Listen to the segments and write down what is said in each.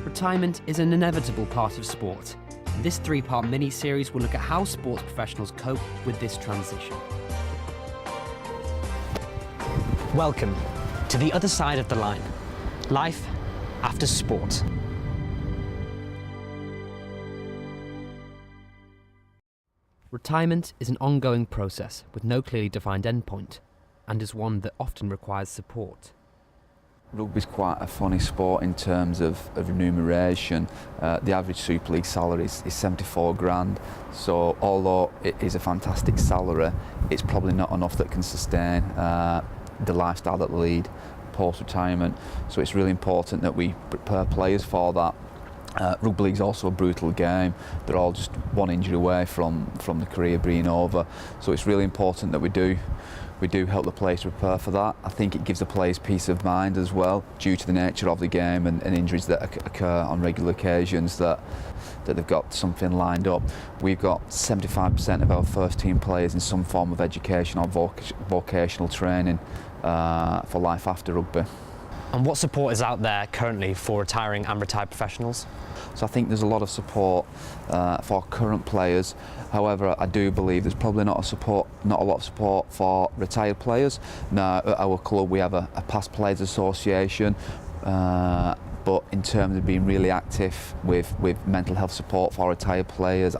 Retirement is an inevitable part of sport. And this three-part mini-series will look at how sports professionals cope with this transition. Welcome to the other side of the line. Life after sport. Retirement is an ongoing process with no clearly defined endpoint, and is one that often requires support. Rugby's quite a funny sport in terms of remuneration. The average Super League salary is 74 grand, so although it is a fantastic salary, it's probably not enough that can sustain the lifestyle that they lead post-retirement. So it's really important that we prepare players for that. Rugby league's also a brutal game. They're all just one injury away from the career being over. So it's really important that we do help the players to prepare for that. I think it gives the players peace of mind as well, due to the nature of the game and injuries that occur on regular occasions, that they've got something lined up. We've got 75% of our first team players in some form of education or vocational training for life after rugby. And what support is out there currently for retiring and retired professionals? So I think there's a lot of support for current players. However, I do believe there's probably not a lot of support for retired players. Now, at our club we have a past players association, but in terms of being really active with mental health support for retired players,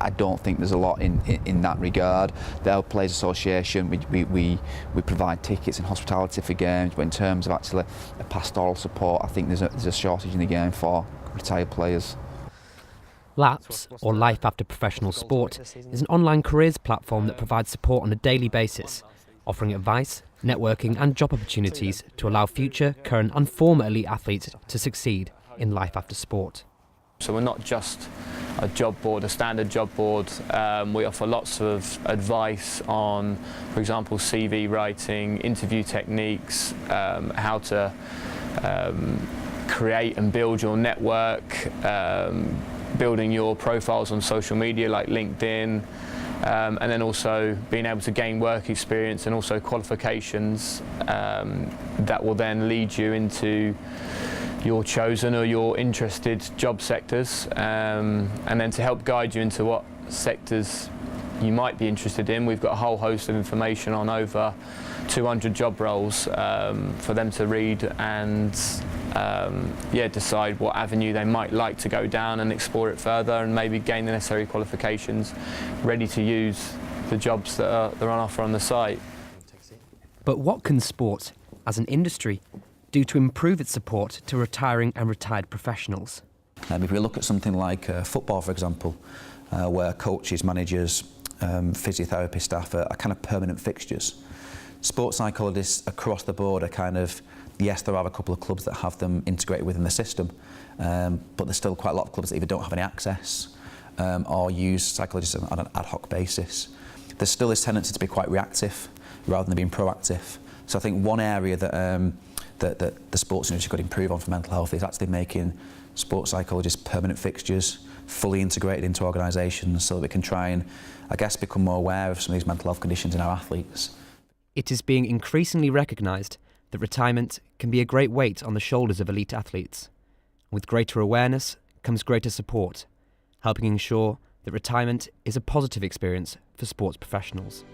I don't think there's a lot in that regard. The Players Association, we provide tickets and hospitality for games, but in terms of actually a pastoral support, I think there's a shortage in the game for retired players. LAPS, or Life After Professional Sport, is an online careers platform that provides support on a daily basis, offering advice, networking and job opportunities to allow future, current and former elite athletes to succeed in life after sport. So we're not just a job board, a standard job board. We offer lots of advice on, for example, CV writing, interview techniques, how to create and build your network, building your profiles on social media like LinkedIn, and then also being able to gain work experience and also qualifications that will then lead you into your chosen or your interested job sectors, and then to help guide you into what sectors you might be interested in. We've got a whole host of information on over 200 job roles for them to read and decide what avenue they might like to go down and explore it further and maybe gain the necessary qualifications ready to use the jobs that are on offer on the site. But what can sport, as an industry, do to improve its support to retiring and retired professionals? If we look at something like football, for example, where coaches, managers, physiotherapy staff are kind of permanent fixtures. Sports psychologists across the board are kind of, yes, there are a couple of clubs that have them integrated within the system, but there's still quite a lot of clubs that either don't have any access or use psychologists on an ad hoc basis. There's still this tendency to be quite reactive rather than being proactive. So I think one area that the sports industry could improve on for mental health is actually making sports psychologists permanent fixtures, fully integrated into organisations, so that we can try and, I guess, become more aware of some of these mental health conditions in our athletes. It is being increasingly recognised that retirement can be a great weight on the shoulders of elite athletes. With greater awareness comes greater support, helping ensure that retirement is a positive experience for sports professionals.